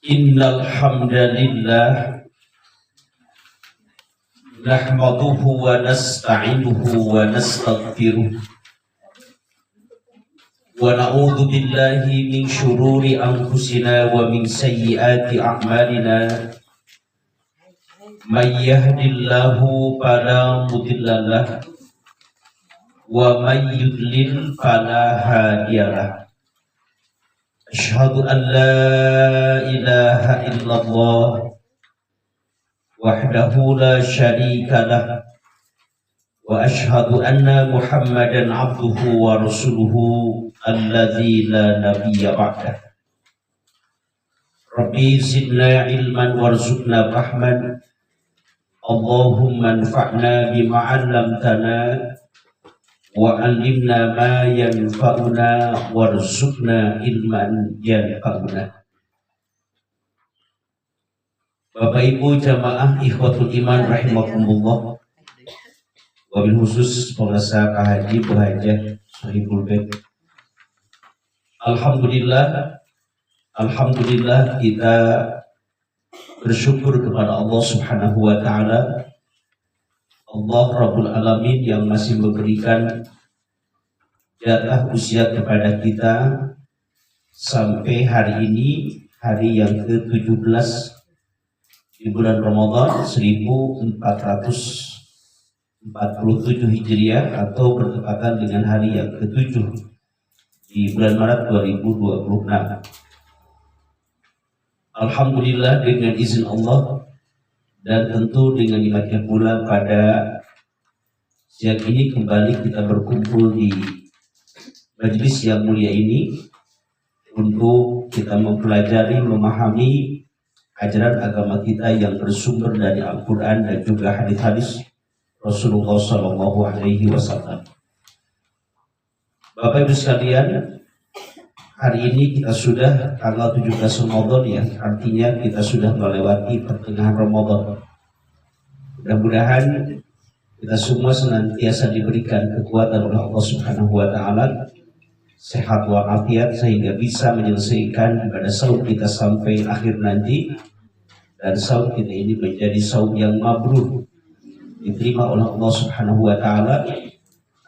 Innal hamdalillah nahmaduhu wa nasta'inuhu wa nastaghfiruh wa na'udzu billahi min syururi anfusina wa min sayyiati a'malina. May yahdihillahu fala mudilla lahu wa may yudlil fala hadiyalah. Asyhadu an la ilaha illallah wahdahu la syarika lah wa asyhadu anna Muhammadan abduhu wa rasuluhu alladzi la nabiyya ba'dah. Rabbi zidna ilman warzuqna fahman. Allahumma anfa'na bima 'allamtana wa 'allimna ma yanfa'una warzuqna ilman yanfa'una. Bapak Ibu jamaah ikhwatul iman rahimakumullah, wabil khusus pengusaha Haji Bu Hajah Sohibul Bait. Alhamdulillah kita bersyukur kepada Allah Subhanahu wa taala, Allah Rabbul Alamin yang masih memberikan jatah usia kepada kita sampai hari ini, hari yang ke-17 di bulan Ramadan 1447 Hijriah atau bertepatan dengan hari yang ke-7 di bulan Maret 2026. Alhamdulillah dengan izin Allah dan tentu dengan nikmatnya pula pada siang ini kembali kita berkumpul di majelis yang mulia ini untuk kita mempelajari, memahami ajaran agama kita yang bersumber dari Al-Quran dan juga hadis-hadis Rasulullah SAW. Bapak Ibu sekalian, hari ini kita sudah tanggal 17 Ramadan ya, artinya kita sudah melewati pertengahan Ramadan. Mudah-mudahan kita semua senantiasa diberikan kekuatan oleh Allah Subhanahu wa taala, sehat walafiat sehingga bisa menyelesaikan ibadah saum kita sampai akhir nanti, dan saum kita ini menjadi saum yang mabrur, diterima oleh Allah Subhanahu wa taala,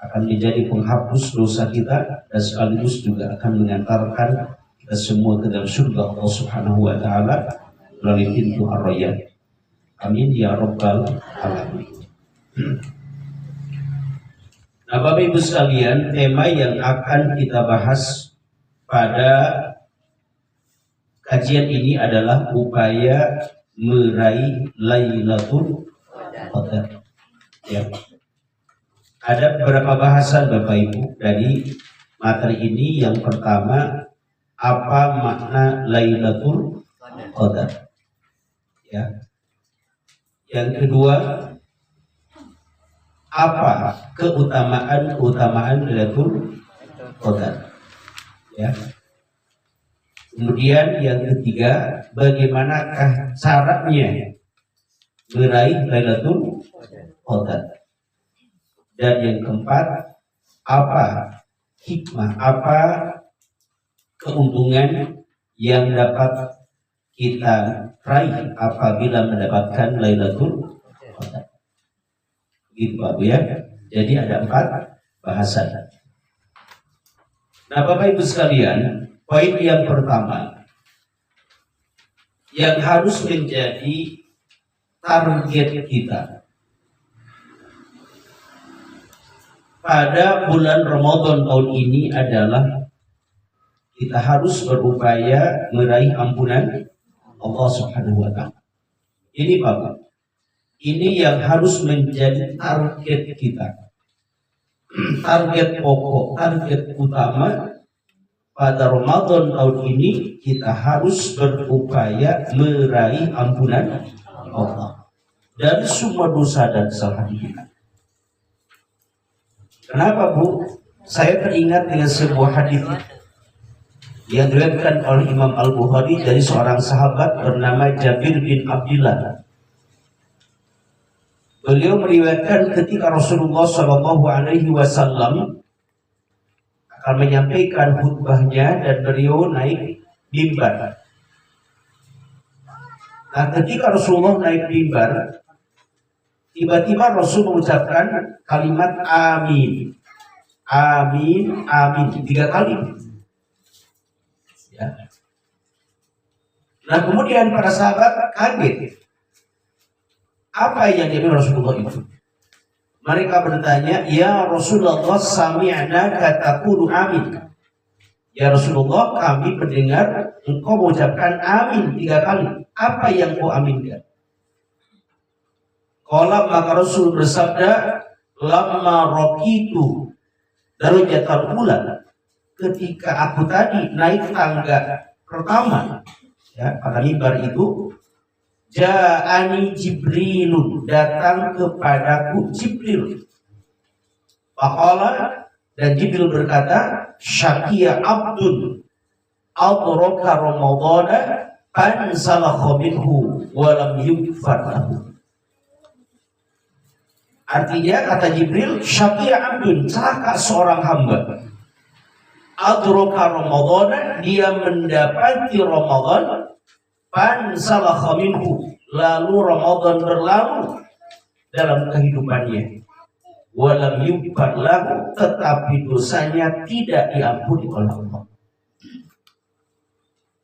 akan menjadi penghapus dosa kita dan sekaligus juga akan mengantarkan kita semua ke dalam surga Allah Subhanahu wa taala melalui pintu Ar-Rayyan. Amin ya rabbal alamin. Nah, Bapak Ibu sekalian, tema yang akan kita bahas pada kajian ini adalah upaya meraih Lailatul Qadar. Ya. Ada beberapa bahasan Bapak Ibu dari materi ini. Yang pertama, apa makna Lailatul Qadar? Ya. Yang kedua, apa keutamaan Lailatul Qadar? Ya. Kemudian yang ketiga, bagaimanakah caranya meraih Lailatul Qadar? Dan yang keempat, apa hikmah, apa keuntungan yang dapat kita raih apabila mendapatkan Lailatul Qadar? Gitu Pak Bu ya. Jadi ada 4 bahasan. Nah Bapak Ibu sekalian, poin yang pertama yang harus menjadi target kita pada bulan Ramadan tahun ini adalah kita harus berupaya meraih ampunan Allah Subhanahu wa taala. Ini Bapak, ini yang harus menjadi target kita. Target pokok, target utama pada Ramadan tahun ini, kita harus berupaya meraih ampunan Allah dari semua dosa dan kesalahan kita. Kenapa Bu? Saya teringat dengan sebuah hadis yang diriwayatkan oleh Imam Al-Bukhari dari seorang sahabat bernama Jabir bin Abdullah. Beliau meriwayatkan ketika Rasulullah SAW akan menyampaikan khutbahnya dan beliau naik mimbar. Nah, ketika Rasulullah naik mimbar, tiba-tiba Rasul mengucapkan kalimat amin. Amin, amin 3 kali. Ya. Nah, kemudian para sahabat kaget. Apa yang diambil Rasulullah itu? Mereka bertanya, ya Rasulullah, sami'na kataqulu amin. Ya Rasulullah, kami mendengar engkau mengucapkan amin 3 kali. Apa yang kau aminkan? Qala, maka Rasul bersabda, lamma raqitu darajatul ula, ketika aku tadi naik tangga pertama, ya, pada mimbar itu, ja'ani Jibrilun, datang kepadaku Jibril. Faqala, dan Jibril berkata, syakiya abdun adraka ramadana fansalakha minhu wa lam yughfar lahu. Artinya, kata Jibril, syakiya abdun, celaka seorang hamba, adraka ramadana, dia mendapati Ramadan, fansalakha minhu, lalu Ramadan berlalu dalam kehidupannya, walam yughfar lahu, tetapi dosanya tidak diampuni oleh Allah.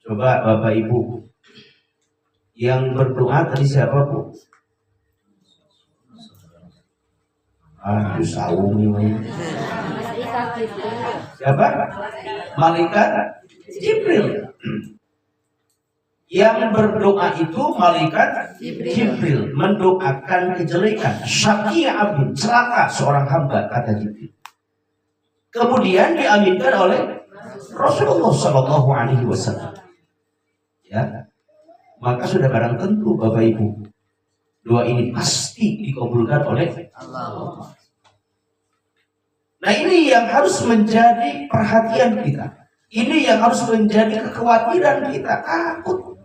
Coba Bapak Ibu, yang berdoa tadi siapa, Bu? Saung ini. Siapa? Malaikat Jibril. Yang berdoa itu malaikat Jibril, mendoakan kejelekan. Syaqiya abdun, celaka seorang hamba, kata Jibril. Kemudian diaminkan oleh Rasulullah Shallallahu Alaihi Wasallam. Ya, maka sudah barang tentu Bapak Ibu, doa ini pasti dikabulkan oleh Allah. Nah, ini yang harus menjadi perhatian kita. Ini yang harus menjadi kekhawatiran kita. Takut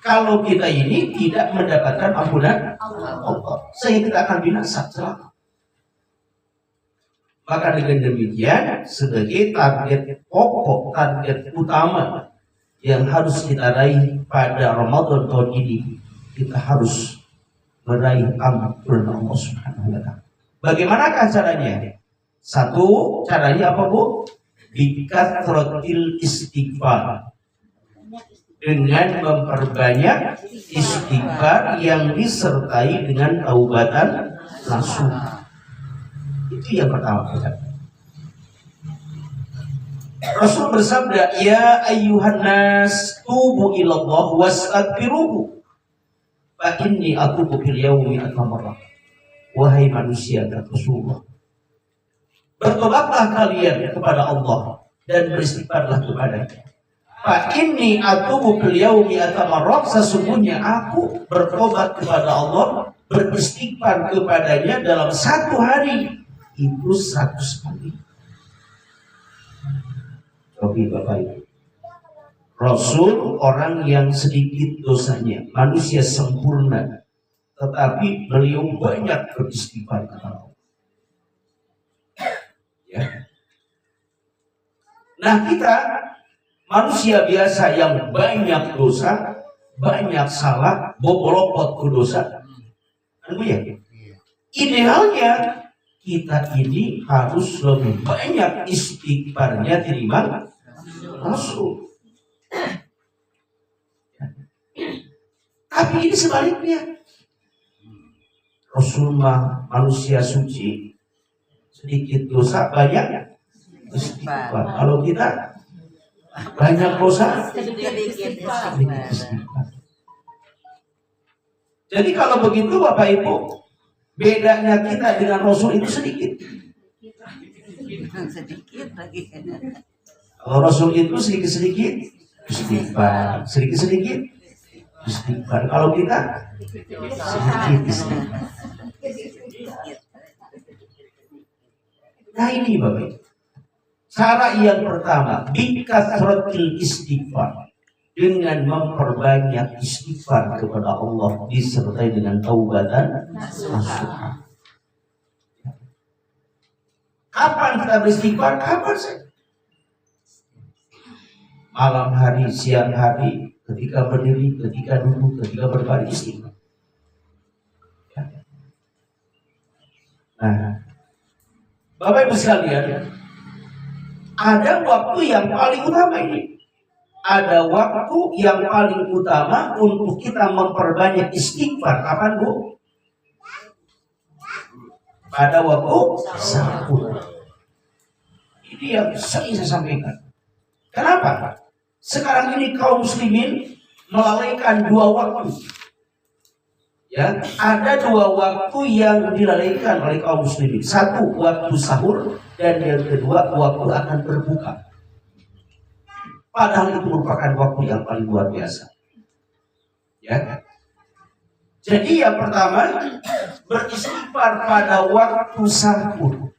kalau kita ini tidak mendapatkan ampunan Allah, sehingga kita akan binasa celaka. Maka dengan demikian, sebagai target pokok, target utama yang harus kita raih pada Ramadan tahun ini, kita harus meraih ampunan Allah Subhanahu wa Ta'ala. Bagaimanakah caranya? Satu, caranya apa, Bu? Bikathratil istighfar, dengan memperbanyak istighfar yang disertai dengan taubatan langsung. Itu yang pertama. Rasul bersabda, ya ayyuhan nas tubu ilallah wastaghfiruhu fa inni atubu fil yaumi atamarrah. Wahai manusia, kata Rasulullah, bertobatlah kalian kepada Allah dan beristighfarlah kepadanya. Fa inni atubu fil yaumi atamarrah, sesungguhnya aku bertobat kepada Allah, beristighfar kepadanya dalam 1 hari itu 100 kali. Tapi Bapak Ibu, Rasul orang yang sedikit dosanya, manusia sempurna, tetapi beliau banyak beristighfar kepada Allah. Ya. Nah, kita manusia biasa yang banyak dosa, banyak salah, bobolopot ke dosa. Ya? Idealnya kita ini harus lebih banyak istighfarnya terima Rasul. Tapi ini sebaliknya. Rasul mah manusia suci, sedikit dosa, banyak istighfar. Kalau kita banyak dosa, sedikit istighfar. Jadi kalau begitu Bapak Ibu, bedanya kita dengan Rasul itu sedikit. Sedikit lagi. Kalau Rasul itu sedikit-sedikit istighfar, sedikit-sedikit istighfar. Kalau kita sedikit istighfar. Nah, ini Bapak Ibu, cara yang pertama, bikathratil istighfar, dengan memperbanyak istighfar kepada Allah disertai dengan taubatan nasuha. Kapan kita beristighfar? Kapan sih? malam hari, siang hari, ketika berdiri, ketika duduk, ketika berbaring istighfar. Ya. Nah, Bapak Ibu sekalian, ada waktu yang paling utama ini. Ada waktu yang paling utama untuk kita memperbanyak istighfar. Kapan, Bu? Pada waktu sahur. Ini yang sering saya sampaikan. Kenapa? Sekarang ini kaum muslimin melalaikan dua waktu. Ya, ada dua waktu yang dilalaikan oleh kaum muslimin. Satu, waktu sahur, dan yang kedua, waktu akan berbuka. Padahal itu merupakan waktu yang paling luar biasa. Ya. Jadi yang pertama, beristighfar pada waktu sahur.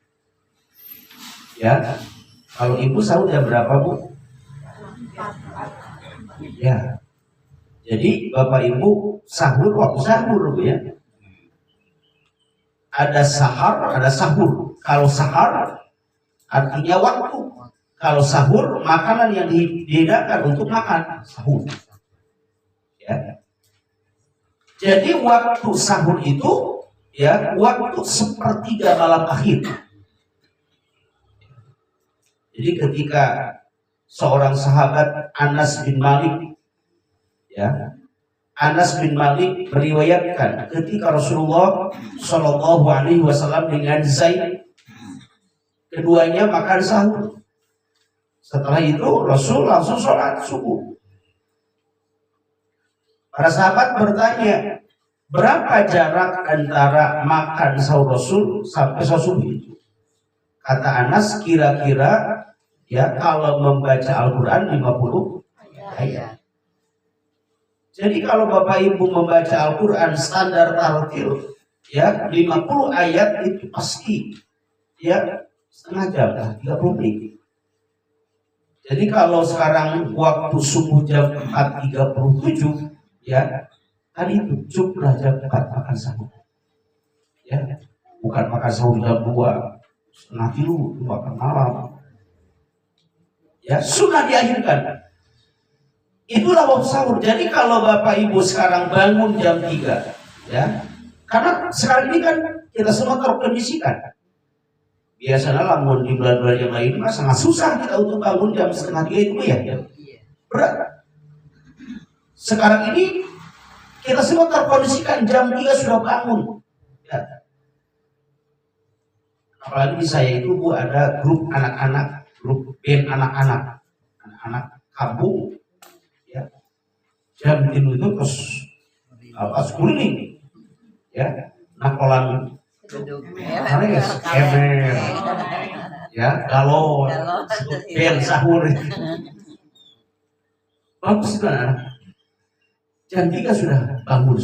Ya. Kalau ibu sahur jam berapa, Bu? Ya. Jadi Bapak Ibu sahur waktu sahur, Bu, ya. Ada sahar, ada sahur. Kalau sahar artinya waktu. Kalau sahur, makanan yang dihidangkan untuk makan, sahur. Ya. Jadi waktu sahur itu, ya, waktu sepertiga malam akhir. Jadi ketika seorang sahabat Anas bin Malik, ya, Anas bin Malik meriwayatkan ketika Rasulullah Shallallahu Alaihi Wasallam dengan Zaid, keduanya makan sahur. Setelah itu Rasul langsung sholat subuh. Para sahabat bertanya, berapa jarak antara makan sahur Rasul sampai sholat subuh itu? Kata Anas, kira-kira, ya, kalau membaca Al-Quran 50 ayat. Jadi kalau Bapak Ibu membaca Al-Quran standar tartil, ya, 50 ayat itu pasti, ya, setengah jam, 30 menit. Jadi kalau sekarang waktu subuh jam 4.37, ya, tadi itu cukuplah jam 4 makan sahur. Ya, bukan makan sahur jam 2, setengah 3, makan malam. Ya, sudah diakhirkan. Itulah waktu sahur. Jadi kalau Bapak Ibu sekarang bangun jam 3, ya, karena sekarang ini kan kita semua terkondisikan. Biasanya lamun di bulan-bulan yang lain mah sangat susah kita untuk bangun jam setengah 3 itu, ya. Berat. Sekarang ini kita semua terkondisikan jam 3 sudah bangun. Ya. Apalagi di saya itu, Bu, ada grup anak-anak, grup band anak-anak kampung. Ya. Jam itu terus kulining. Ya. Nakolan kemer, ya, kalau bel sahur, bagus kan? Jam 3 sudah bangun.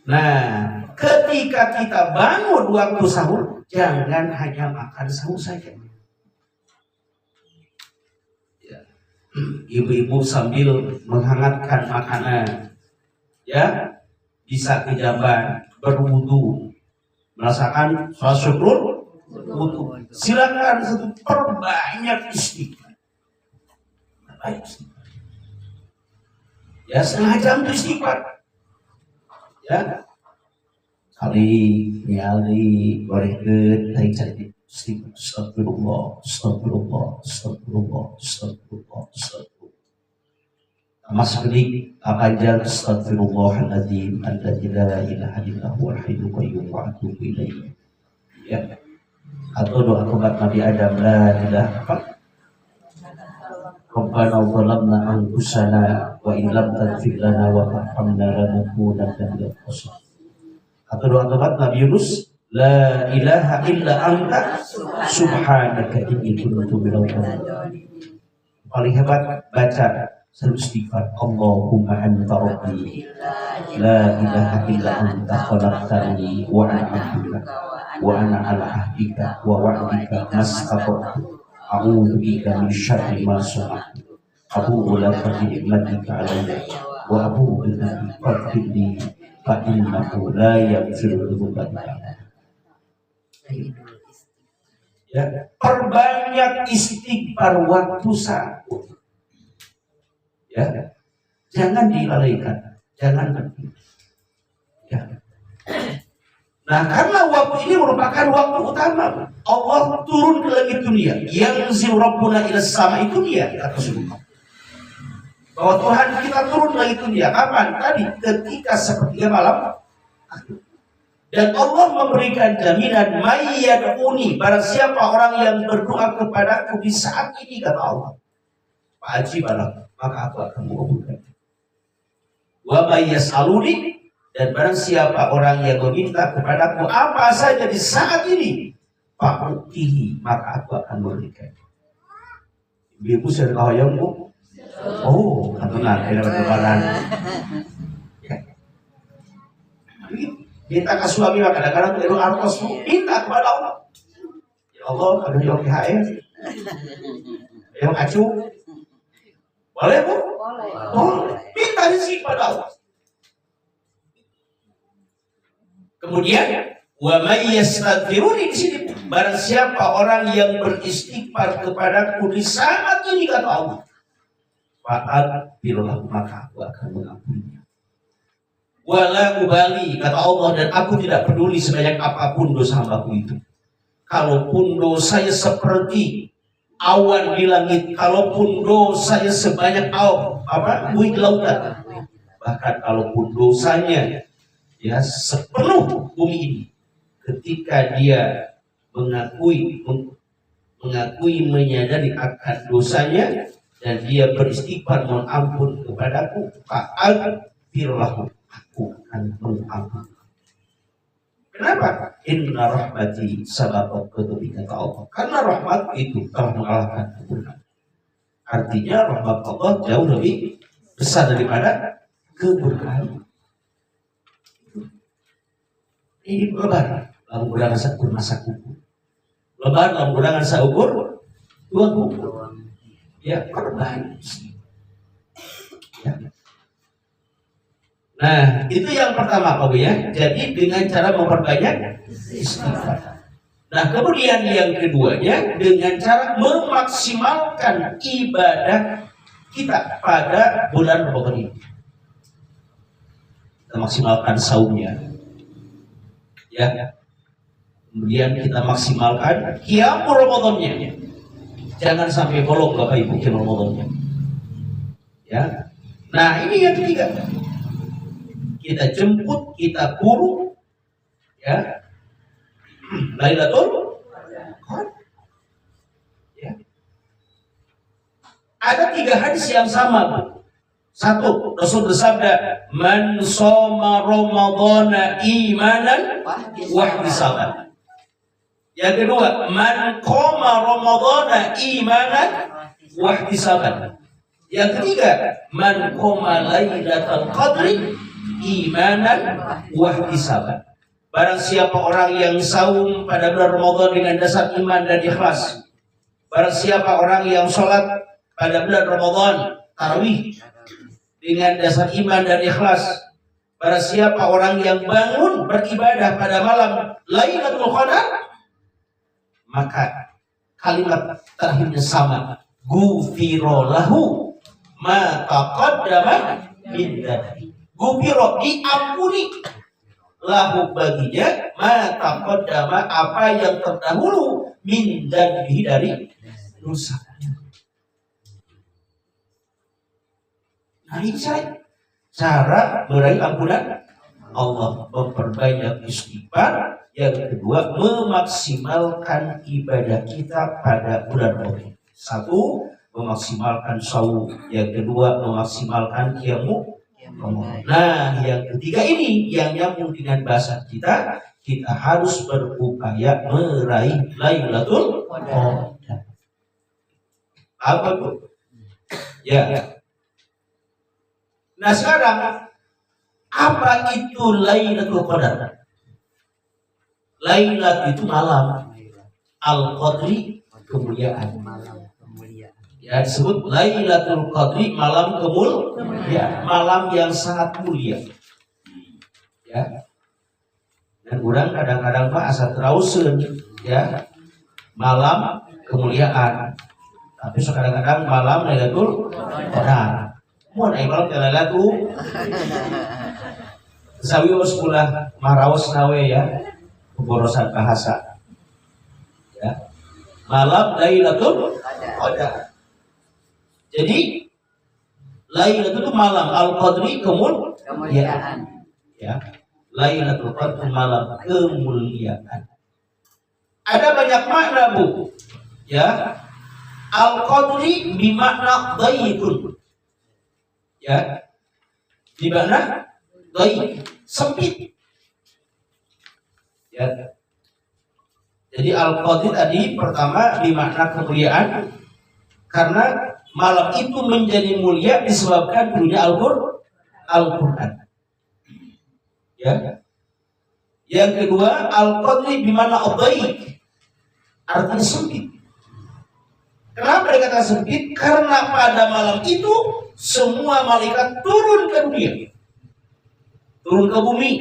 Nah, ketika kita bangun waktu sahur, jangan hanya makan sahur saja. Ya. Ibu-ibu sambil menghangatkan makanan, ya, bisa ke jamban, berwudu, merasakan sholat syukur, wudu. Silakan perbanyak istighfar. Ya, setengah jam itu istighfar. Ya, kali nyali gorengkeun tadi cari istighfar. Astagfirullah, astagfirullah, astagfirullah, astagfirullah, astagfirullah. Mas Gedik akan astagfirullahaladzim alladzi la ilaha illa huwal hayyul qayyum wa atubu ilaihi. Ya. Atau doa tobat Nabi Adam, la ilaha Rabbana zalamna anfusana wa in lam taghfir lana wa tarhamna lanakunanna minal khasirin. Atau doa tobat Nabi Yunus, la ilaha illa anta subhanaka inni kuntu minadh dhalimin. Paling hebat baca selalu istighfar. Allahumma anta rabbi la ilaha illa anta khalaqtani wa ana abduka wa ana ala ahdika wa wa'dika mastata'tu a'udzu bika min syarri ma sana'tu abu'u laka bi ni'matika 'alayya wa abu'u bi dhanbi faghfirli fa innahu la yaghfiru dzunuba illa anta. Ya, perbanyak istighfar waktu sahur. Ya, jangan dilalaikan, jangan ya. Nah, karena waktu ini merupakan waktu utama. Allah turun ke langit dunia. Yanzil Rabbuna ila sama'i dunia, kata Rasulullah. Bahwa Tuhan kita turun ke langit dunia. Kapan? Tadi ketika sepertiga malam. Dan Allah memberikan jaminan mayyad'uni, barang siapa orang yang berdoa kepadaku di saat ini, kata Allah, fa'ajibalah, maka aku akan mengabulkan. Wa mayyas'aluni, dan barang siapa orang yang meminta kepadaku apa saja di saat ini, fa'utihi, maka aku akan memberikan. Ibu sudah kahayang bu? Oh, benar, ada lebaran. Ya. Minta ke suami, maka kadang-kadang itu artos minta kepada Allah. Ya Allah, ada yang THR, yang acuh, boleh bu? Boleh. Minta rezeki kepada Allah. Kemudian wa may yastaghfiruni, di sini barang siapa orang yang beristighfar kepadaku di saat ini, kata Allah, fa'aghfirlahu, maka aku akan mengampuninya. Wala ubali, kata Allah, dan aku tidak peduli sebanyak apapun dosa hambaku itu. Kalaupun dosanya seperti awan di langit, kalaupun dosanya sebanyak buih lautan, bahkan kalaupun dosanya ya sepenuh bumi ini, ketika dia mengakui menyadari akan dosanya dan dia beristighfar mohon ampun kepadaku, fa'aghfirlahu, aku akan mengampuni. Kenapa? Inna rahmati sabaqat ghadabi, kata Allah. Karena rahmat itu telah mengalahkan kemurkaan. Artinya rahmat Allah jauh lebih besar daripada kemurkaan. Ini lebar, lalu gurangan seukur masa kuku. Lebar, lalu gurangan seukur dua kuku. Ya, korban. Ya. Nah, itu yang pertama, Pak Bu ya. Jadi dengan cara memperbanyak istighfar. Nah, kemudian yang keduanya dengan cara memaksimalkan ibadah kita pada bulan Ramadan ini. Kita maksimalkan saumnya. Ya. Kemudian kita maksimalkan qiyamul Ramadannya. Jangan sampai bolong Bapak Ibu qiyamul Ramadannya. Ya. Nah, ini yang ketiga. Kita jemput, kita buru, ya, Lailatul Qadar. Ya. Ada 3 hadis yang sama, Bu. Satu, Rasul bersabda, man shoma Ramadhana imanan wa ihtisaban. Yang kedua, man qama Ramadhana imanan wa ihtisaban. Yang ketiga, man qama Lailatul Qadri imanan wa ihtisaban. Barang siapa orang yang saum pada bulan Ramadan dengan dasar iman dan ikhlas. Barang siapa orang yang sholat pada bulan Ramadan tarawih dengan dasar iman dan ikhlas. Barang siapa orang yang bangun beribadah pada malam Lailatul Qadar, maka kalimat terakhirnya sama, ghufira lahu ma taqaddama min dzambi. Ghufira, diampuni, lahu baginya ma taqaddama, apa yang terdahulu, min dzambi, dari dosa. Nah, ini cara meraih ampunan Allah, memperbanyak istighfar. Yang kedua, memaksimalkan ibadah kita pada bulan Ramadan. Satu, memaksimalkan saum. Yang kedua, memaksimalkan qiyamul Ramadan. Nah, yang ketiga ini yang nyambung dengan bahasa kita, kita harus berupaya meraih Lailatul Qadar. Apa itu? Ya. Nah, sekarang apa itu Lailatul Qadar? Lailatul itu malam, Al-Qadri kemuliaan. Ya, disebut Lailatul Qadri, malam kemuliaan, malam yang sangat mulia. Ya. Dan orang kadang-kadang Pak asa terauseun, ya, malam kemuliaan. Tapi kadang-kadang malam Lailatul Qadar. Mun ai kalau kelala tuh sawi sekolah maraos nawe ya pemborosan bahasa ya malam Lailatul Qadar. Jadi Lailatul itu malam Al-Qadri kemuliaan ya. Lailatul Qadar malam kemuliaan. Ada banyak makna Bu ya. Al-Qadri bimakna dhayyikun ya, di mana dhayyik sempit ya. Jadi Al-Qadri tadi pertama bimakna kemuliaan karena malam itu menjadi mulia disebabkan turunnya Al-Quran ya. Yang kedua Al-Qadri bimakna dhayyik artinya sempit. Kenapa dikatakan sempit? Karena pada malam itu semua malaikat turun ke dunia, turun ke bumi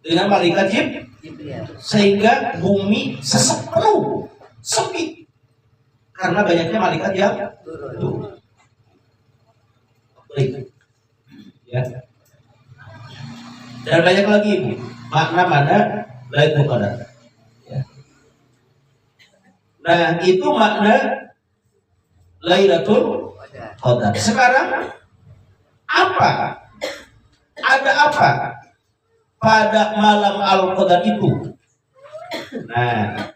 dengan malaikat Jibril, sehingga bumi sesek penuh, sempit karena banyaknya malaikat yang turun. Baik, ya. Dan banyak lagi makna Lailatul Qadar. Nah, itu makna Lailatul Qadar. Sekarang apa? Ada apa pada malam Al-Qadar itu? Nah,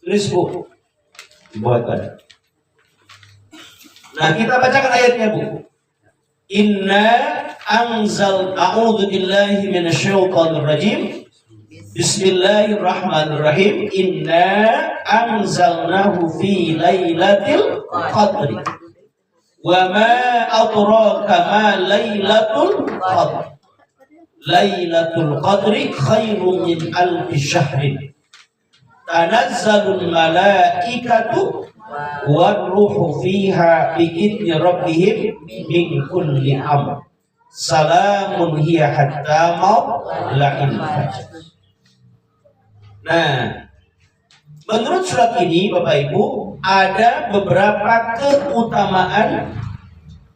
tulis Bu. Buat pada. Nah, kita bacakan ayatnya Bu. Inna a'udzu billahi minasyaitonir rajim. Bismillahirrahmanirrahim. Inna anzalnahu fi lailatul qadri. Wa ma adraka ma lailatul qadri. Lailatul qadri khairun min alfi syahrin. Tanazzalul malaikatu war-ruhu fiha bi'idzni rabbihim min kulli amr. Salamun hiya hatta matla'il fajr. Nah, menurut surat ini Bapak Ibu ada beberapa keutamaan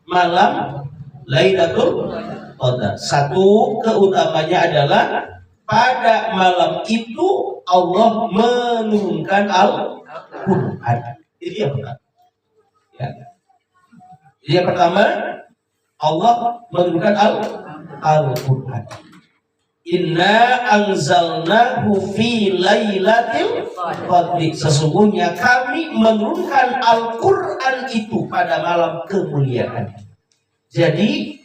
malam Lailatul Qadar. Satu keutamanya adalah pada malam itu Allah menurunkan Al-Quran. Itu yang pertama. Ya. Jadi yang pertama Allah menurunkan Al-Quran. Inna anzalnahu fi lailatul qadri. Sesungguhnya kami menurunkan Al-Quran itu pada malam kemuliaan. Jadi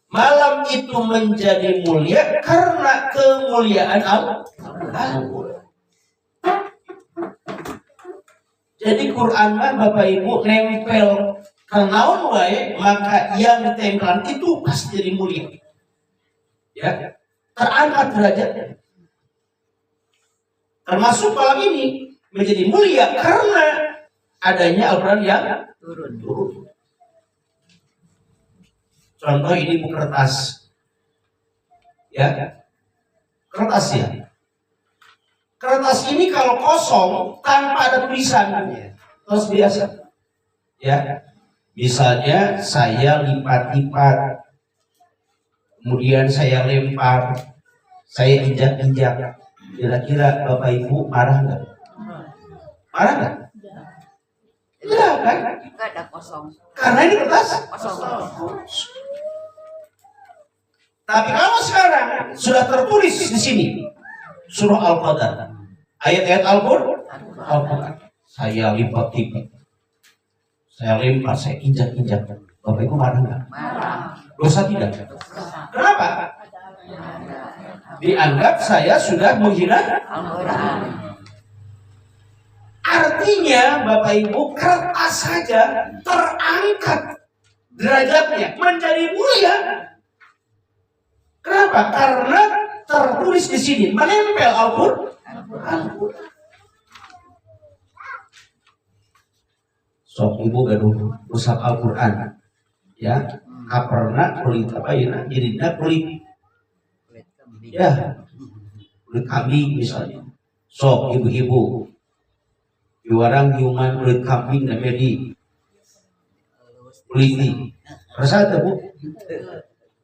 malam itu menjadi mulia karena kemuliaan Al-Quran. Jadi Quran mah Bapak Ibu nempel kenaon wae, maka yang ditempelkan itu pasti jadi mulia. Ya. Terangkat derajatnya. Termasuk malam ini menjadi mulia karena adanya Al-Quran yang turun. Contoh ini buku kertas. Ya. Kertas ya. Kertas ini kalau kosong tanpa ada tulisan terus biasa. Ya. Misalnya saya lipat-lipat, kemudian saya lempar, saya injak-injak. Kira-kira Bapak Ibu marah nggak? Marah nggak? Enggak kan? Enggak ada kosong. Karena ini kertas Kosong. Tapi kalau sekarang sudah tertulis di sini surah Al-Qadar, ayat-ayat Al-Quran, saya lipat-lipat, saya lempar, saya injak-injak. Bapak Ibu marah nggak? Marah. Dosa tidak? Kenapa? Dianggap saya sudah menghina Al-Quran. Artinya Bapak Ibu kertas saja terangkat derajatnya menjadi mulia. Kenapa? Karena tertulis di sini menempel Al-Quran. Sok ibu gaduh rusak Al-Quran, ya. Kaperna kulit apa ya? Jadinya kulit, ya, kulit kambing misalnya. Sok ibu-ibu, diwarang hiuman kulit kambing dan medi. kuliti. Rasa teu Bu?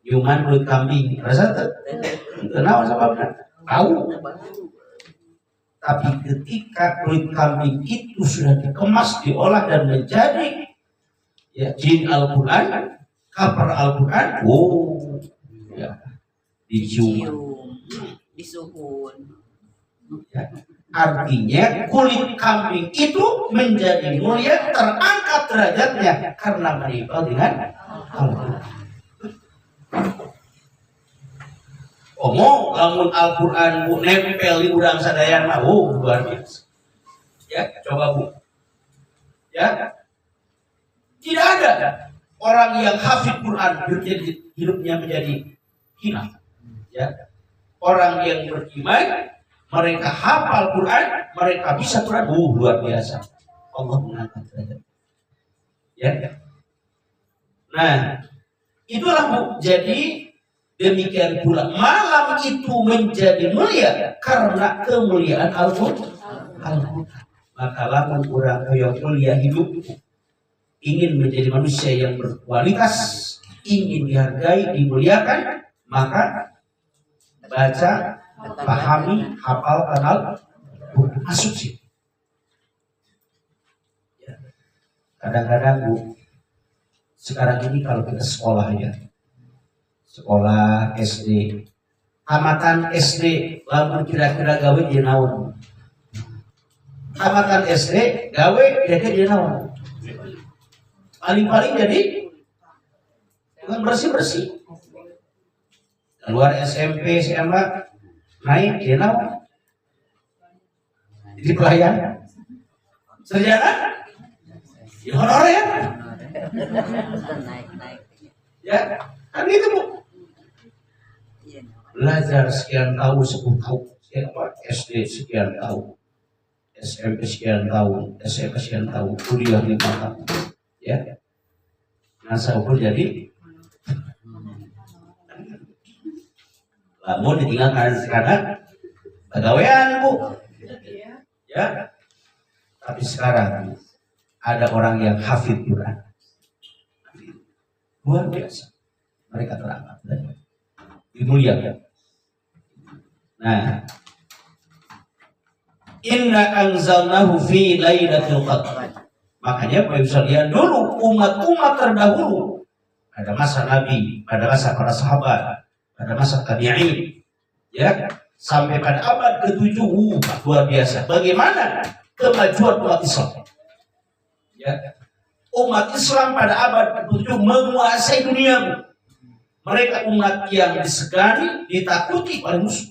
Nyuman kulit kambing. Rasa teu? Teu naon sababna? Tahu. Tapi ketika kulit kambing itu sudah dikemas, diolah dan menjadi ya jin Al-Quran, cover Al-Quran, ya dicium, disuhun. Ya. Artinya kulit kambing itu menjadi mulia, terangkat derajatnya karena menempel dengan Al-Quran. Omong lamun Al-Quran Bu nempel di urang sadayana, luar biasa. Ya, coba Bu. Ya. Tidak ada orang yang hafid Quran hidupnya menjadi hina. Ya. Orang yang beriman, mereka hafal Quran, mereka bisa Quran, luar biasa. Allah mengangkat derajat. Ya. Nah, itulah Bu. Jadi demikian pula malam itu menjadi mulia karena kemuliaan Al-Quran. Maka lamun orang yang mulia hidup, ingin menjadi manusia yang berkualitas, ingin dihargai, dimuliakan, maka baca, pahami, hafal, kenal, masuk sih. Kadang-kadang Bu, sekarang ini kalau kita sekolah ya, sekolah SD, tamatan SD, lamun kira-kira gawe di naon. Tamatan SD, gawe kira-kira di naon. Paling-paling jadi bukan bersih-bersih. Keluar SMP, SMA, naik di naon. Jadi pelayan. Sarjana, di honorer. Naik. Ya, kan itu Bu. Belajar sekian tahun, 10 tahun, SD sekian tahun, SMP sekian tahun, SMA sekian tahun, kuliah 5 tahun, ya. Masa ukur jadi, lamun ditinggalkan sekarang, pegawaian Bu, ya. Tapi sekarang ada orang yang hafid Quran, luar biasa, mereka terangkat, dimuliakan. Nah, inna anzalnahu fi lailatul qadr. Makanya Bapak Ibu sekalian, dulu umat-umat terdahulu, pada masa Nabi, pada masa para sahabat, pada masa tabi'in, ya, sampai pada abad ke-7, luar biasa. Bagaimana kemajuan umat Islam? Ya, umat Islam pada abad ke-7 menguasai dunia. Mereka umat yang disegani, ditakuti oleh musuh.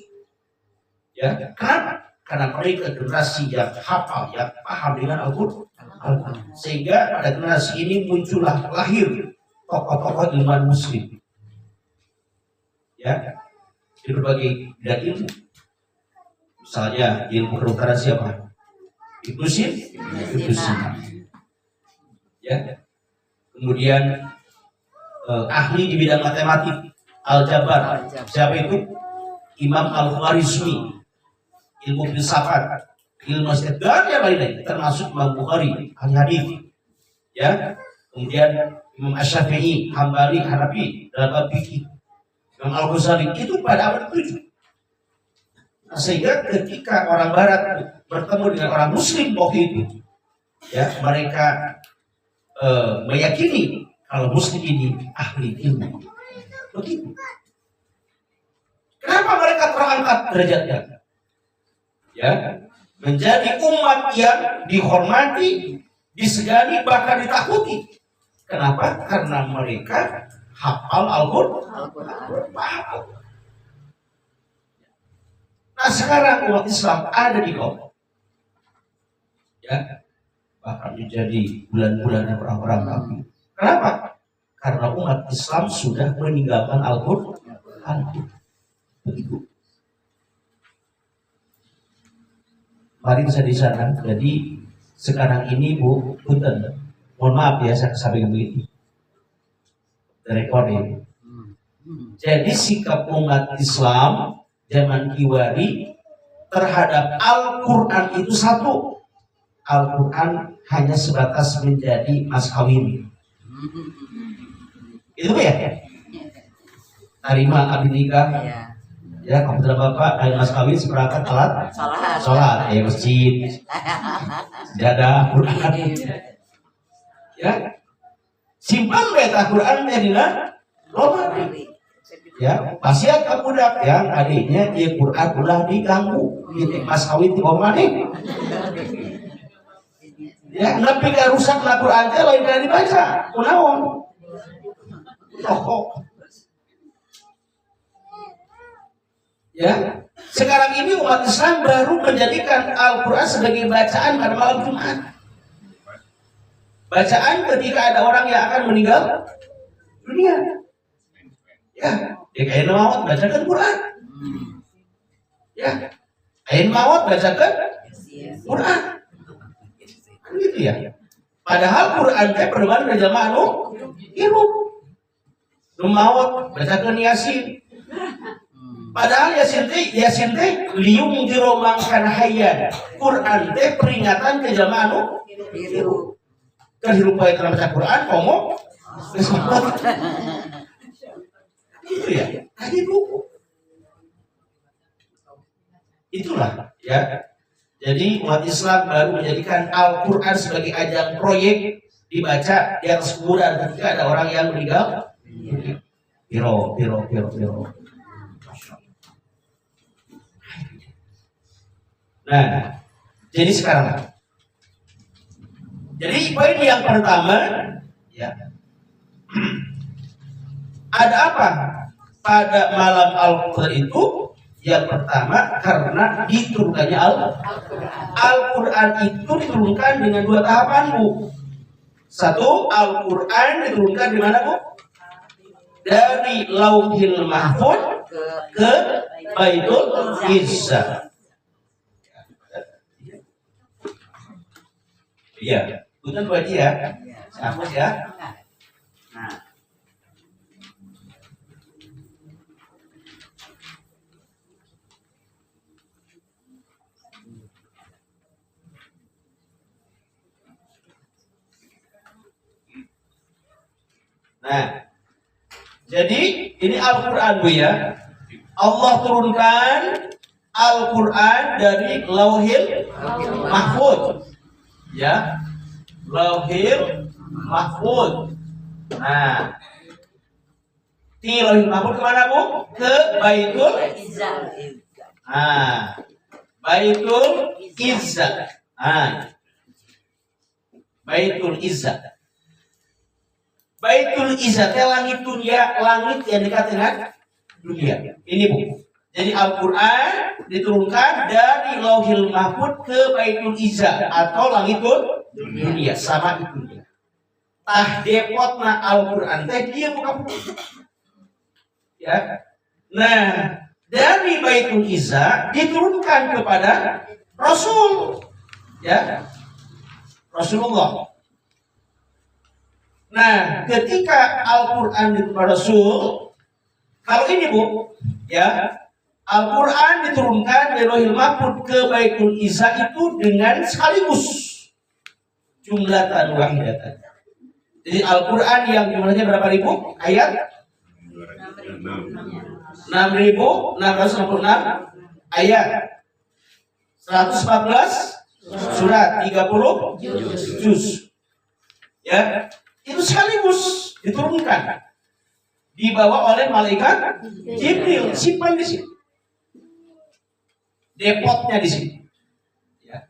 Ya, kenapa? Karena mereka generasi yang hafal, yang paham dengan Al-Quran. Sehingga pada generasi ini muncullah lahir tokoh-tokoh ilmuwan Muslim. Ya, di berbagai bidang ilmu. Misalnya ilmu kedokteran siapa? Ibnu Sina. Ya. Kemudian ahli di bidang matematik aljabar. Siapa itu? Imam Al-Khwarizmi. Ilmu filsafat, ilmu sejarah yang lain-lain, termasuk Imam Bukhari, al-Hadits, ya. Kemudian Imam Asy-Syafi'i, Hambali, Hanafi, dalam fikih, Imam Al-Ghazali, itu pada abad ke-7. Nah, sehingga ketika orang Barat bertemu dengan orang Muslim waktu itu, ya, mereka meyakini kalau Muslim ini ahli ilmu. Begitu. Kenapa mereka terangkat derajatnya? Ya, menjadi umat yang dihormati, disegani, bahkan ditakuti. Kenapa? Karena mereka hafal Al-Quran. Nah, sekarang umat Islam ada di bawah, ya, bahkan menjadi bulan-bulannya orang-orang kafir. Kenapa? Karena umat Islam sudah meninggalkan Al-Quran. Begitu. Mari saya di sana. Jadi sekarang ini Bu, punten, mohon maaf ya saya sampai begini. Recording. Jadi sikap umat Islam zaman Kiwari terhadap Al-Quran itu satu. Al-Quran hanya sebatas menjadi mas kawin. Itu ya. Tarima abdi nikah. Iya. Ya, kebetulan bapak dari mas kawin seperangkat telat sholat, ya masjid, jadah Quran. Ya, simpan beta Quran dina loba. Ya, wasiat ka budak yang adiknya dia Quran ulah diganggu, gitu mas kawin ti omane. Ya, nepi ka rusak na Quran teh lain kali dibaca, kunaon? Toko. Ya, sekarang ini umat Islam baru menjadikan Al-Quran sebagai bacaan pada malam Jumat. Bacaan ketika ada orang yang akan meninggal dunia. Ya, kain maut bacakan Quran. Ya, kain maut bacakan Quran. Kan gitu ya. Padahal Quran teh perluan dari jamaah nu hirup. Nu maut bacakan Yasin. Padahal Yasin teh liung diromangkan hayyan. Quran teh peringatan ke jamaah nu hirup. Kan hirup bae kana baca Quran komo geus maot. Itu ya. Tadi buku. Itulah ya. Jadi umat Islam baru menjadikan Al-Quran sebagai ajang proyek dibaca di atas kuburan ketika ada orang yang meninggal. Piro. Nah, jadi sekarang, jadi poin yang pertama, ya, ada apa pada malam Al-Qadar itu? Yang pertama karena diturunkannya Al-Quran itu diturunkan dengan dua tahapan, Bu. Satu, Al-Quran diturunkan di mana, Bu? Dari Lauhil Mahfuz ke Baitul Izzah. Iya, betul buat dia. Sama ya. Nah, jadi ini Al-Quran, Bu ya. Allah turunkan Al-Quran dari Lauhil Mahfuz. Ya, Lauhil Mahfuz. Nah, di Lauhil Mahfuz kemana, Bu? Ke Baitul Izzah. Nah, Baitul Izzah. Nah, Baitul Izzah. Baitul Izzah, langit dunia, langit yang dekat dengan dunia. Ini, Bu. Jadi Al-Quran diturunkan dari Lauhil Mahfuz ke Baitul Izzah atau langit dunia, sama itu dia. Tah depotna Al-Quran teh dia bukan. Ya. Nah, dari Baitul Izzah diturunkan kepada Rasul. Ya. Rasulullah. Nah, ketika Al-Quran diturunkan Rasul, kalau ini, Bu, ya, Al-Quran diturunkan dari Lauhil Mahfuz ke Baitul Izzah itu dengan sekaligus jumlatan wahidatan. Jadi Al-Quran yang jumlahnya berapa ribu ayat? 6.666 ayat, 114 surat, 30 juz. Ya, itu sekaligus diturunkan, dibawa oleh malaikat Jibril, simpan di sini, depotnya di sini. Ya.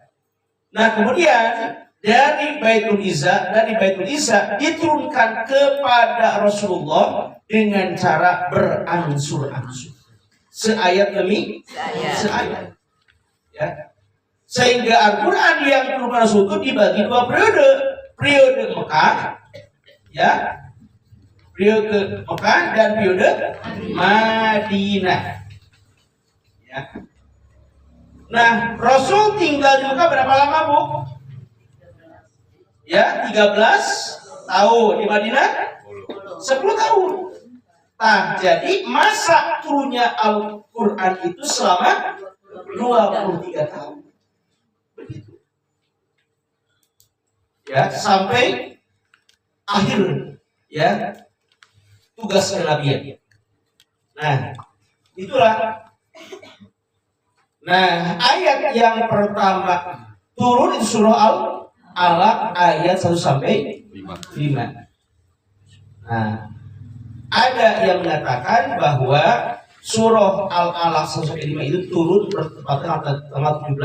Nah, kemudian dari Baitul Izzah diturunkan kepada Rasulullah dengan cara berangsur-angsur, seayat demi seayat. Ya. Sehingga Al-Quran yang turun Rasul itu dibagi dua periode Mekah. Ya, periode Mekah dan periode Madinah. Ya. Nah, Rasul tinggal di Mekah berapa lama, Bu? Ya, 13 tahun. Di Madinah 10 tahun. Nah, jadi masa turunnya Al-Quran itu selama 23 tahun. Begitu. Ya, sampai akhir ya tugas kenabian. Nah, itulah. Nah, ayat yang pertama turun di surah Al-Alaq ayat 1 sampai 5. Nah, ada yang mengatakan bahwa surah Al-Alaq 1 sampai 5 itu turun bertepatan tanggal 17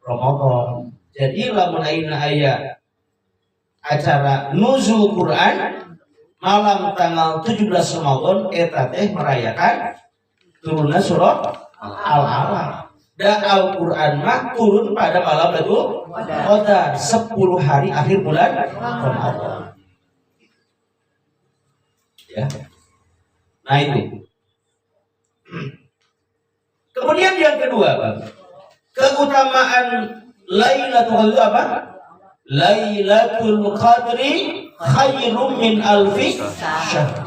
Ramadan. Jadi lamun ayeuna aya acara nuzul Quran malam tanggal 17 Ramadan eta teh merayakan turunnya surah Al-Alaq. Dan Al-Quran mah turun pada malam Lailatul Qadar 10 hari akhir bulan Ramadan. Ya. Nah itu. Kemudian yang kedua, Bang. Keutamaan Lailatul Qadar apa? Lailatul Qadri khairum min alfi syahr.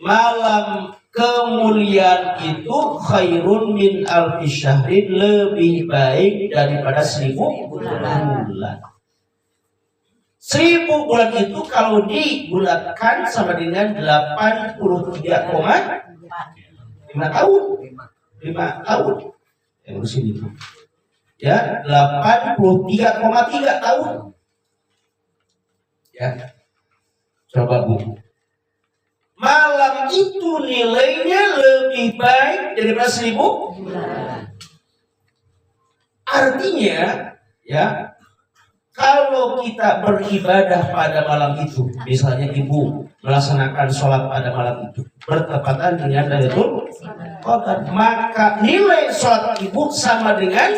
Malam kemuliaan itu khairun min alfi syahrin, lebih baik daripada 1000 bulan. 1000 bulan itu kalau dibulatkan sama dengan 83,5 tahun. 5 tahun. Yang sini itu. Ya, 83,3 tahun. Ya. Coba Bu. Malam itu nilainya lebih baik daripada 1000 bulan. Artinya, ya, kalau kita beribadah pada malam itu, misalnya ibu melaksanakan sholat pada malam itu bertepatan dengan Lailatul Qadar, maka nilai sholat ibu sama dengan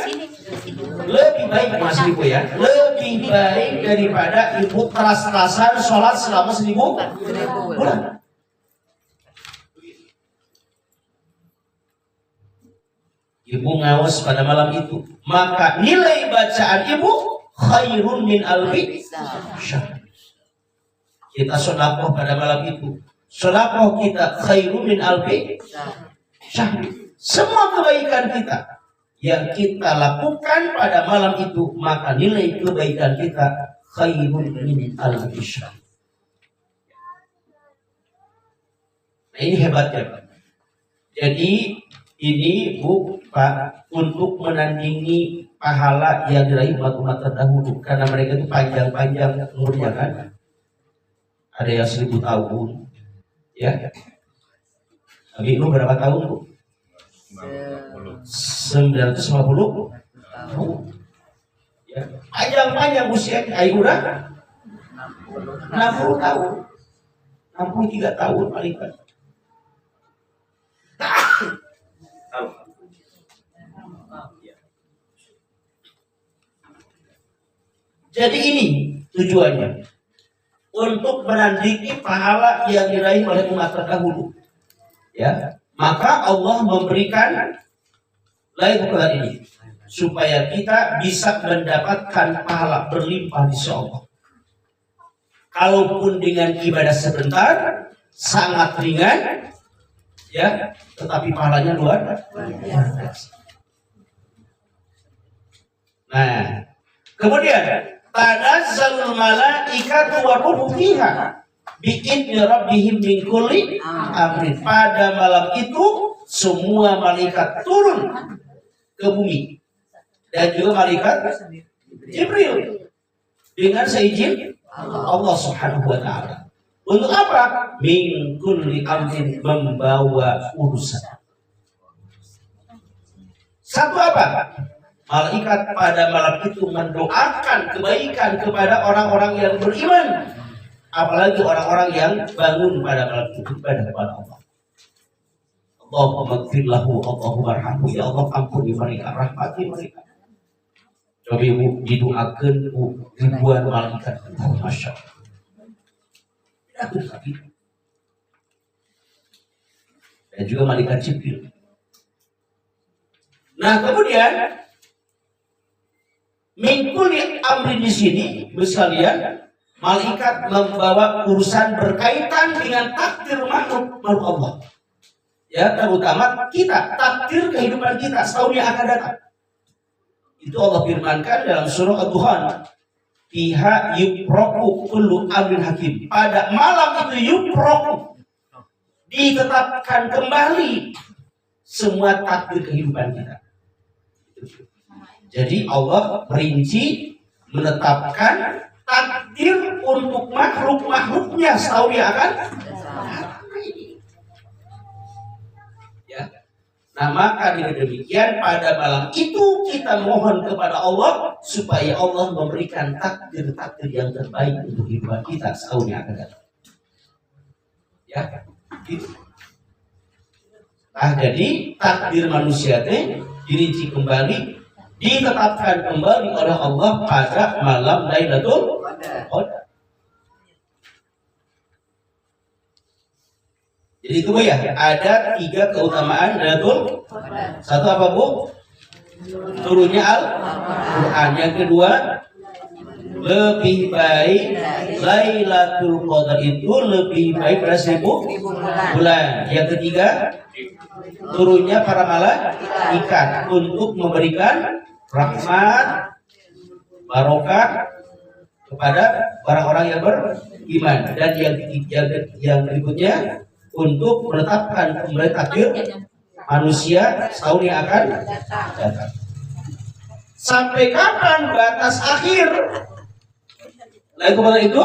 lebih baik, Mas Ibu ya, lebih baik daripada ibu teras-terasan sholat selama 1000 bulan. Ibu ngawas pada malam itu, maka nilai bacaan ibu khairun min alfi syahr. Kita sedekah pada malam itu, sedekah kita khairun min alfi syahr. Semua kebaikan kita yang kita lakukan pada malam itu, maka nilai kebaikan kita khairun min alfi syahr. Nah, ini hebatnya, Pak. Jadi ini Bu, Pak, untuk menandingi pahala yang diraih umat-umat terdahulu, karena mereka itu panjang-panjang umurnya kan. Ada yang 1000 tahun, ya. Tapi itu berapa tahun Bu? 950 tahun. Ya. Panjang-panjang usia ayo udah 60 tahun. 63 tahun paling kan. Jadi ini tujuannya, untuk menandingi pahala yang diraih oleh umat terdahulu. Ya, maka Allah memberikan Lailatul Qadar ini supaya kita bisa mendapatkan pahala berlimpah di sisi Allah. Kalaupun dengan ibadah sebentar, sangat ringan, ya, tetapi pahalanya luar biasa. Nah, kemudian tanazzalul malaikatu wa ruhu fiha bi'idni rabbihim min kulli amrin. Pada malam itu semua malaikat turun ke bumi dan juga malaikat Jibril dengan seizin Allah Subhanahu wa taala. Untuk apa? Min kulli amrin, membawa urusan. Satu apa? Malaikat pada malam itu mendoakan kebaikan kepada orang-orang yang beriman, apalagi orang-orang yang bangun pada malam itu beribadah kepada Allah. Allahumma ighfir lahu, Allahumma arhamhu, ya Allah ampuni mereka, rahmati mereka. Coba Ibu didoakan ribuan malaikat. Masya Allah. Dan juga malaikat Jibril. Nah, kemudian min kulli amrin di sini, sekalian, malaikat membawa urusan berkaitan dengan takdir makhluk Allah. Ya, terutama kita, takdir kehidupan kita setahun yang akan datang. Itu Allah firmankan dalam surah Ad-Dukhan. Fiha yuproku kullu amrin hakim. Pada malam itu yuproku, ditetapkan kembali semua takdir kehidupan kita. Jadi Allah merinci menetapkan takdir untuk makhluk-makhluknya setahun yang akan ya. Nah maka dengan demikian pada malam itu kita mohon kepada Allah supaya Allah memberikan takdir-takdir yang terbaik untuk kehidupan kita setahun yang akan datang. Ya, gitu. Nah jadi takdir manusia dirinci kembali, ditetapkan kembali oleh Allah pada malam Lailatul Qadar. Jadi itu Bu ya, ada 3 keutamaan Lailatul Qadar. Satu apa Bu? Turunnya Al-Quran. Yang kedua, lebih baik Lailatul Qadar itu lebih baik dari 1000 bulan. Yang ketiga, turunnya para malaikat untuk memberikan rahmat, barokah kepada orang-orang yang beriman. Dan yang berikutnya untuk menetapkan kembali takdir manusia setahun yang akan datang. Sampai kapan batas akhir? Lailatul itu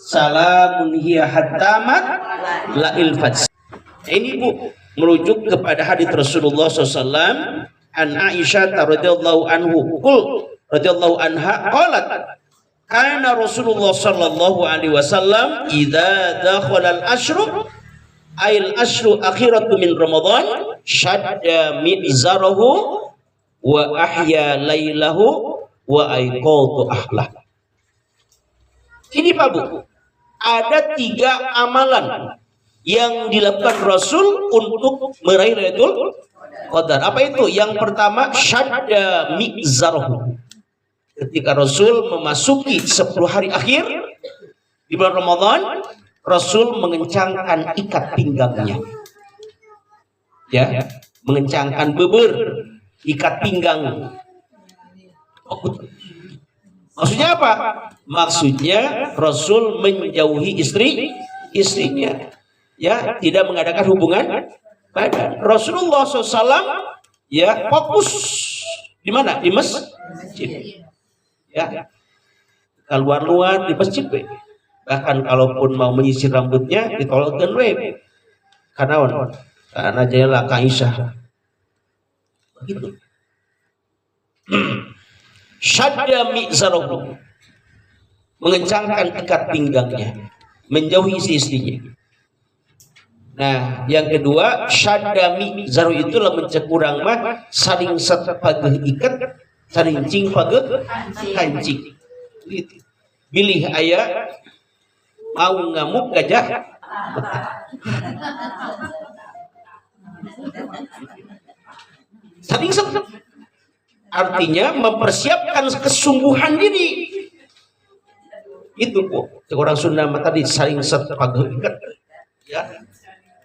salamun hiya hattamat la'il fajr. Ini Bu merujuk kepada hadits Rasulullah SAW an Aisyah radhiyallahu anha qalat kana Rasulullah sallallahu alaihi wasallam idza dakhala al-ashru ayil ashru akhiratu min Ramadan shadda mizarahu wa ahya lailahu wa aiqatu ahlah. Ini Pak Bu, ada 3 amalan yang dilakukan Rasul untuk meraih Lailatul Qadar. Apa itu? Yang pertama, syadda mizarahu. Ketika Rasul memasuki 10 hari akhir di bulan Ramadan, Rasul mengencangkan ikat pinggangnya. Ya, mengencangkan beber, ikat pinggang. Maksudnya apa? Maksudnya Rasul menjauhi istrinya, ya, tidak mengadakan hubungan badan. Rasulullah SAW ya fokus di mana? Di masjid. Ya, keluar-luar di masjid. Bahkan kalaupun mau menyisir rambutnya ditolakkan karena jadilah Aisyah. Begitu. Syadda mizarahu, mengencangkan ikat pinggangnya, menjauhi istri-istrinya. Nah, yang kedua, syadda mizarahu itu lah mencekurang mah saling sepageh ikat, saling cing pageh kancing. Gitu. Bilih aya mau ngamuk gajah. Saling sepageh. Artinya mempersiapkan kesungguhan diri. Itu Bu, orang Sunda tadi saling sepageh ikat, ya,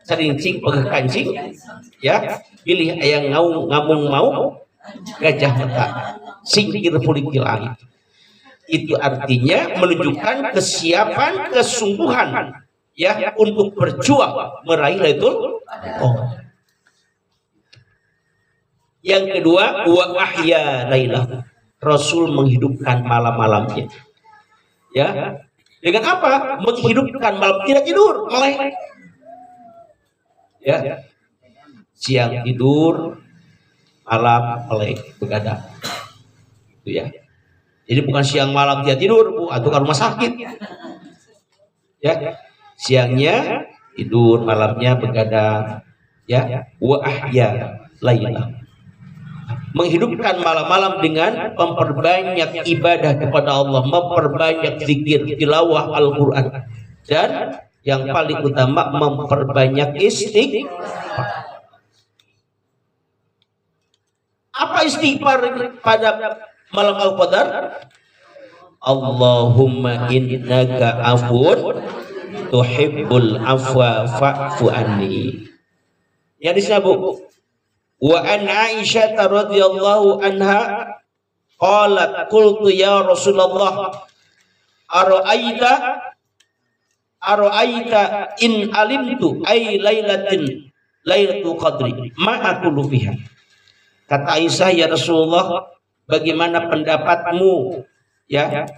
saling cing pageh kancing, ya, pilih ayang ngamung mau gajah mata, singkir pulikil langit. Itu artinya menunjukkan kesiapan, kesungguhan, ya, untuk berjuang meraih Lailatul Qadar. Yang kedua, wa ahya lailah. Rasul menghidupkan malam-malamnya. Ya. Dengan apa? Menghidupkan malam, tidak tidur, melek. Ya. Siang tidur, malam melek, begadang. Itu ya. Jadi bukan siang malam dia tidur, Bu, atau ke rumah sakit. Ya. Siangnya tidur, malamnya begadang. Ya. Wa ahya lailah. Menghidupkan malam-malam dengan memperbanyak ibadah kepada Allah, memperbanyak zikir, tilawah Al-Quran, dan yang paling utama memperbanyak istighfar. Apa istighfar pada malam Al-Qadar? Allahumma innaka afun tuhibbul afwa fa'fu anni. Ya disebut. Wa an Aisyah radhiyallahu anha Qalat qultu ya Rasulullah Aro'aita in alimtu ay lailatul qadri ma aqulu fiha. Kata Aisyah, ya Rasulullah, bagaimana pendapatmu ya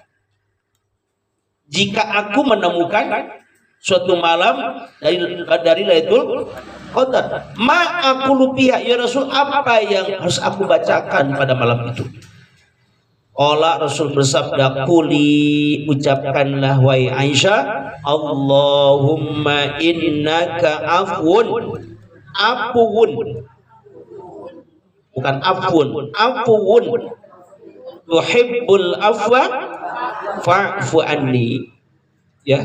jika aku menemukan suatu malam dari Lailatul Qadar, ma aqulu fiha, ya Rasul, apa yang harus aku bacakan pada malam itu? Qala, Rasul bersabda, quli, ucapkanlah wahai Aisyah, Allahumma innaka afwun, bukan afwun, tuhibbul afwa fa'fu anni. Ya,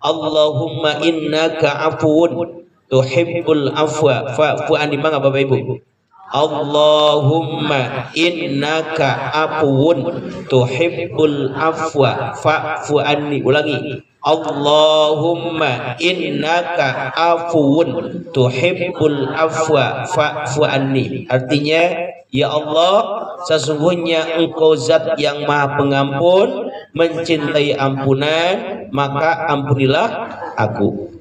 Allahumma innaka afwun tuhibbul afwa fa'fu anni. Mangga Bapak Ibu, Allahumma innaka afwun tuhibbul afwa fa'fu anni. Ulangi, Allahumma innaka afwun tuhibbul afwa fa'fu anni. Artinya, ya Allah, sesungguhnya Engkau zat yang maha pengampun, mencintai ampunan, maka ampunilah aku.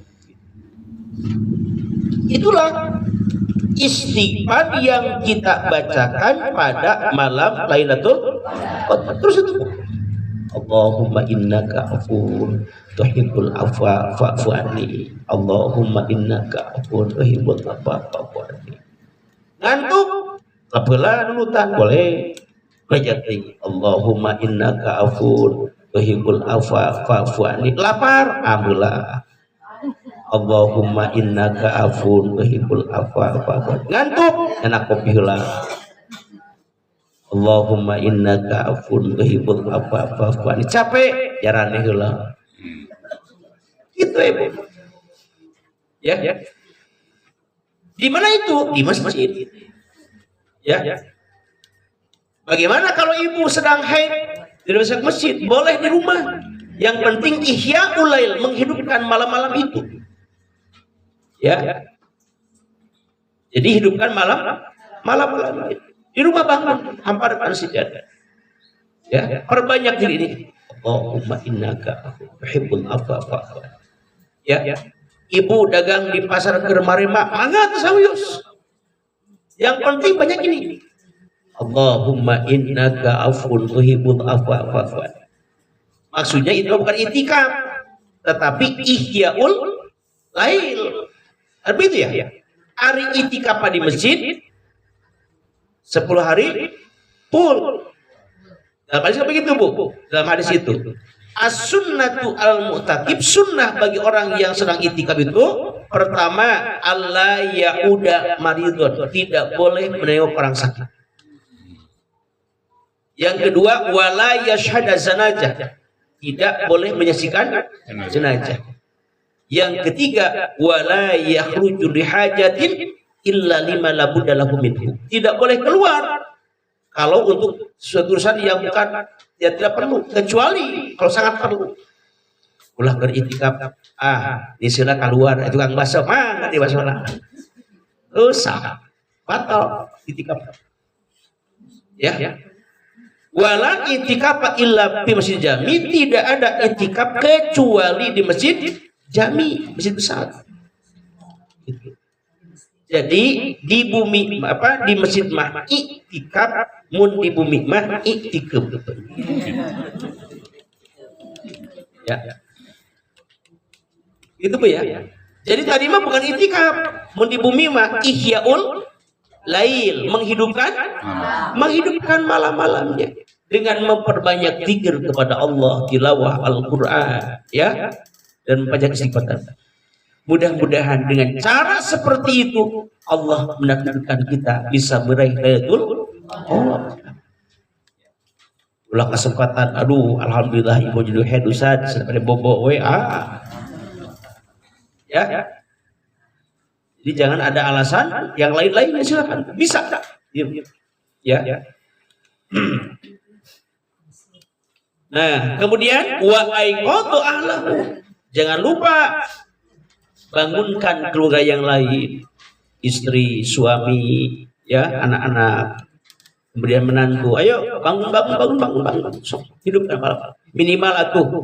Itulah istighfar yang kita bacakan pada malam Lailatul Qadar. Terus itu, Allahumma innaka afuwun tuhibbul afwa fa'fu anni. Allahumma innaka afuwun tuhibbul afwa fa'fu anni. Ngantuk, apalah nunutan boleh belajar. Allahumma innaka afuwun tuhibbul afwa fa'fu anni. Lapar, alhamdulillah, Allahumma innaka afuwun tuhibbul afwa fa'fu anni. Ngantuk, enak kopi heula, Allahumma innaka afuwun tuhibbul afwa fa'fu anni. Capek, jarane heula. Gitu Ibu. Ya. Di mana itu? Di masjid. Ya. Bagaimana kalau ibu sedang haid tidak bisa ke masjid? Boleh di rumah. Yang penting ihya'ul lail, menghidupkan malam-malam itu. Ya. Jadi hidupkan malam-malam itu. Di rumah bangun, hamparkan sajadah. Ya, perbanyak diri ini. Allahumma innaka tuhibbul afwa fa'fu anni. Ya. Ibu dagang di pasar Germarema, mangga tasawiyus. Yang penting banyak ini. Allahumma innaka afuwun tuhibbul afwa fa'fu anni. Maksudnya itu bukan itikaf, tetapi ihya'ul lail. Artinya itu ya. Hari itikaf di masjid 10 hari full. Dalam hadis begitu Bu. Dalam hadis itu, as-sunnatu al-mu'takib, sunnah bagi orang yang sedang itikaf itu, pertama, Allah ya'uda maridun, tidak boleh menengok orang sakit. Yang kedua, wala yashhada zanajah, tidak boleh menyaksikan jenazah. Yang ketiga, wala yakhruju lihajatin illa lima labudda lahu minhu, tidak boleh keluar kalau untuk suatu urusan yang bukan, ya tidak perlu, kecuali kalau sangat perlu. Ulah beritikaf, disilah keluar, itu kang baso, ngerti baso lah. Rusak, batal itikaf. Ya. Wala itikaf illa di masjid jami, tidak ada itikaf kecuali di masjid jami, masjid besar. Gitu. Jadi di bumi di masjid mah iktikaf, mun di bumi mah iktikaf. Ya. Itu Bu ya. Jadi tadi mah bukan iktikaf, mun di bumi mah ihya'ul lail, menghidupkan malam-malamnya dengan memperbanyak zikir kepada Allah, tilawah Al-Qur'an, ya, dan membaca istighfar. Mudah-mudahan dengan cara seperti itu Allah menakdirkan kita bisa meraih Lailatul Qadar. Ulah kesempatan, alhamdulillah ibu jadi head Ustaz, sampai bobo WA. Ya. Jadi jangan ada alasan, yang lain-lainnya silakan. Bisa tak? Ya. Nah, kemudian wa aiqatu ahlahu. Jangan lupa bangunkan keluarga yang lain, istri, suami, ya, anak-anak. kemudian menantu, ayo bangun, sok hidupkan malam. Minimal atuh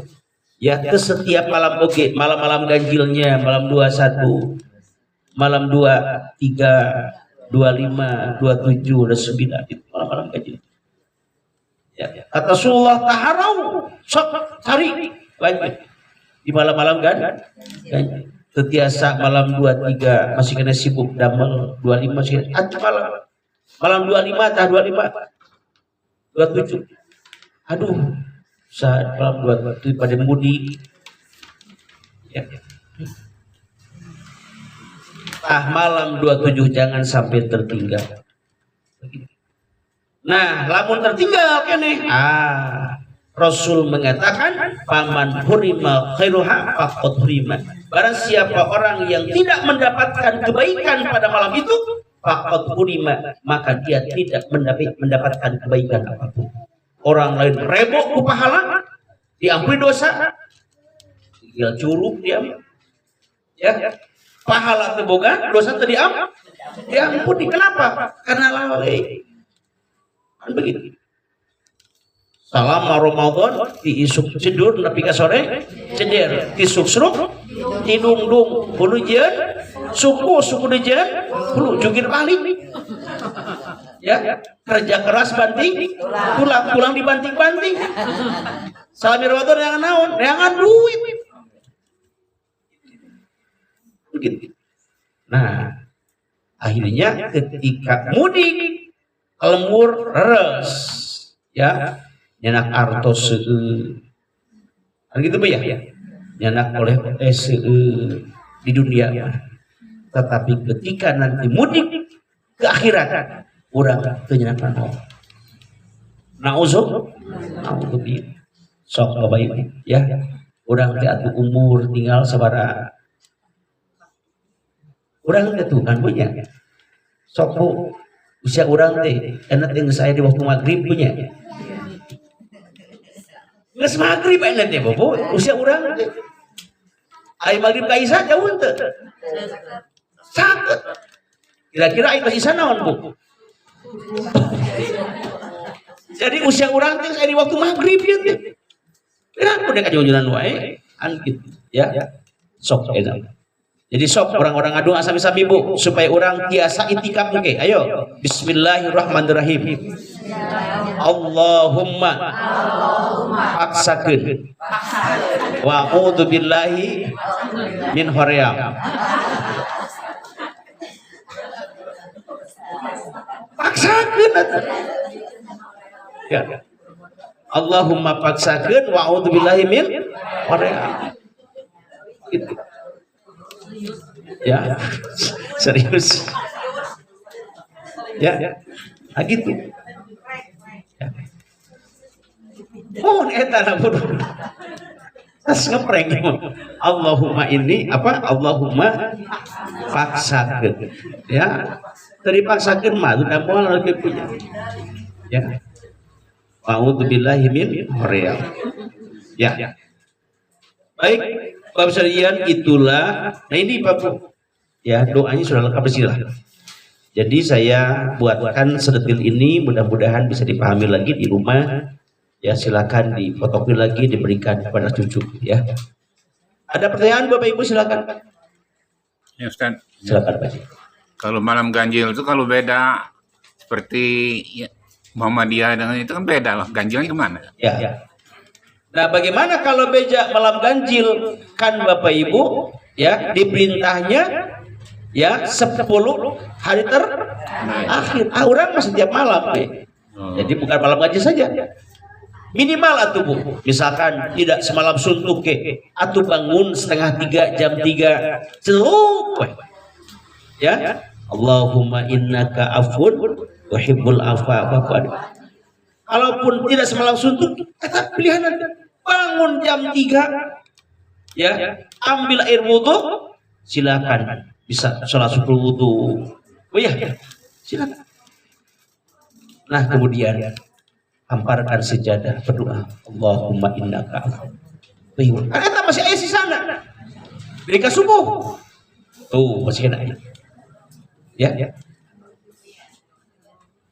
ya ke setiap malam oke, malam-malam ganjilnya, malam 21, malam 23, 25, 27, 29 itu malam-malam ganjil. Ya, kata Rasulullah taharau, sok cari banyak di malam-malam ganjil. Setiasa malam 23 masih kena sibuk, damel 25 masih malam 25 tah 25 27. Aduh, saat malam 27 pada mudik. Ya. Malam 27 jangan sampai tertinggal. Nah, lamun tertinggal kene. Rasul mengatakan paman hurima khairuha faqad hurima. Barang siapa orang yang tidak mendapatkan kebaikan pada malam itu, faqad hurima, maka dia tidak mendapatkan kebaikan apapun. Orang lain rebok ku pahala, diampuni dosa, tinggal curug dia. Ya. Pahala terboga, dosa diampuni. Kenapa? Karena lalai. Kan begitu. Salam Ramadan di isuk tidur nepi ka sore ceder ti suksruk tidungdung hulu jeun suku dejeun hulu jungkir balik ya kerja keras banting pulang dibanting-banting salami Ramadan yang naon yang duit begitu. Nah akhirnya ketika mudik lembur res ya nyanak artos gitu ya nyanak oleh di dunia tetapi ketika nanti mudik ke akhirat urang teu nyanak naon naudzubillah sok Bapak Ibu ya urang teh atuh umur tinggal sabaraha urang teh tuh kan punya sok usia urang teh enak teh saya di waktu maghrib punya geus maghrib enak teh bobo usia urang teh ai maghrib ka isya jauh teu saket kira-kira ai ka isya naon Bu jadi usia urang teh saya di waktu maghrib ya teh kira udah kajujuran wae an gitu ya sok enak. Jadi sok orang-orang adu asami-sami Bu supaya orang tiasa itikaf oke. Ayo. Bismillahirrahmanirrahim. Allahumma paksakeun. Wa a'udzu billahi min hoream. Paksakeun ya. Allahumma paksakeun wa a'udzu billahi min hoream. Gitu. Ya serius ya gitu ya. Eta namun tas ngeprank Allahumma ini apa Allahumma paksakeun ya tadi paksakeun mah udah moal lagi punya ya a'udzubillahi min hoream ya baik Bapak sekalian itulah nah ini Bapak ya doanya sudah lengkap lah. Jadi saya buatkan sedetil ini mudah-mudahan bisa dipahami lagi di rumah ya silakan difotokopi lagi diberikan kepada cucu ya. Ada pertanyaan Bapak Ibu silakan. Ya Ustaz. Silakan Pak. Kalau malam ganjil itu kalau beda seperti ya, Muhammadiyah dengan itu kan beda lah ganjilnya kemana? Ya. Nah bagaimana kalau beja malam ganjil kan Bapak Ibu ya diperintahnya ya 10 hari terakhir orang masih tiap malam jadi bukan malam ganjil saja minimal atuh Bu misalkan tidak semalam suntuk atuh bangun setengah 3 jam 3 celuk ya Allahumma innaka afun tuhibbul afwa fa'fu anni. Kalaupun tidak semalam suntuk kata pilihan Anda bangun jam 3 ya ambil air wudhu silakan bisa sholat subuh wudhu ya silakan nah kemudian hamparkan sejadah berdoa Allahumma innaka afuwwun eta masih aya sisana mereka subuh tuh masih kena ya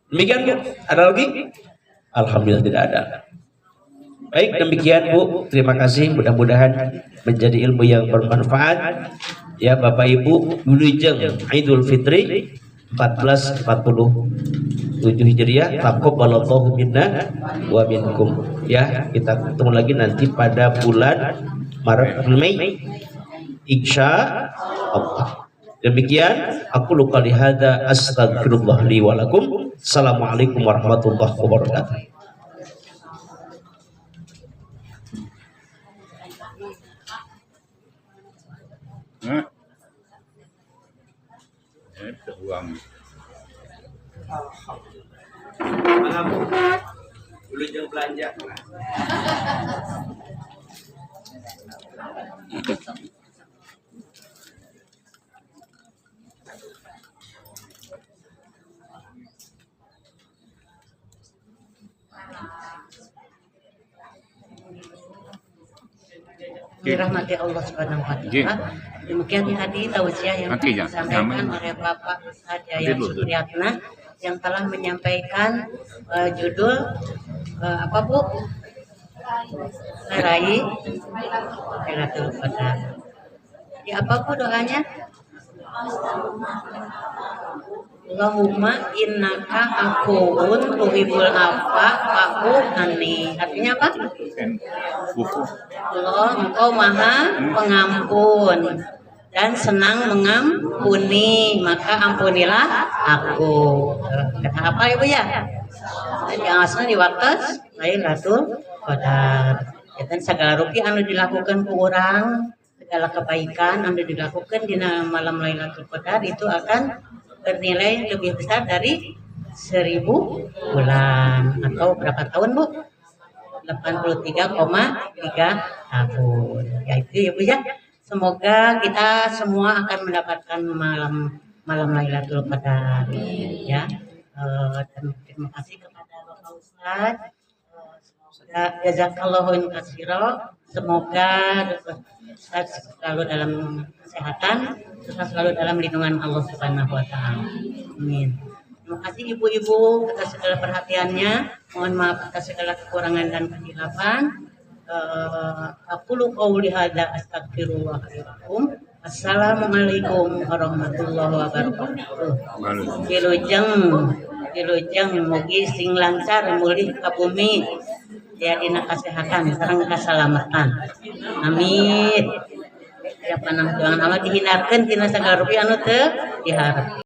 Demikian Bu, ada lagi? Alhamdulillah tidak ada. Baik, demikian Bu, terima kasih, mudah-mudahan menjadi ilmu yang bermanfaat. Ya Bapak Ibu, wilujeng Idul Fitri 1447 Hijriah, taqabbalallahu minna wa minkum. Ya, kita ketemu lagi nanti pada bulan Maret Mei insya Allah. Demikian aku luka lihada, astagfirullah li wa lakum. Assalamualaikum warahmatullahi wabarakatuh. Itu uang. Malam dulu jam belanja. Dirahmati Allah Subhanahu wa taala. Demikian tadi tausiah yang disampaikan oleh Bapak Ustadz Yayat Supriyatna yang telah menyampaikan judul apa Bu? Meraih Lailatul Qadar. Jadi apa Bu doanya? Allahumma innaka afuwun tuhibbul afwa fa'fu anni. Artinya apa? Buku. Allah, engkau maha pengampun dan senang mengampuni, maka ampunilah aku. Kata apa Ibu ya? Yang asal di waktu Lailatul Qadar. Dan segala rupi anu dilakukan ku orang, segala kebaikan anu dilakukan di malam Lailatul Qadar itu akan bernilai lebih besar dari 1000 bulan. Atau berapa tahun Bu? 83,3 tahun. Ya itu ya Bu ya. Semoga kita semua akan mendapatkan malam Lailatul Qadar. Ya. Dan terima kasih kepada Bapak Ustadz. Jazakallahu khairan. Semoga Ustadz selalu dalam kesehatan, selalu dalam lindungan Allah Subhanahu wa taala. Amin. Terima kasih ibu-ibu atas segala perhatiannya. Mohon maaf atas segala kekurangan dan kehilafan. Aku qouli hadza astagfirullah lakum. Assalamualaikum warahmatullahi wabarakatuh. Wilujeng mugi sing lancar mulih ka bumi. Ya dina kesehatan sareng kasalamatan. Amin. Ya panang tuangan amat dihindarkeun tina sagala rupiah anu teu diharap.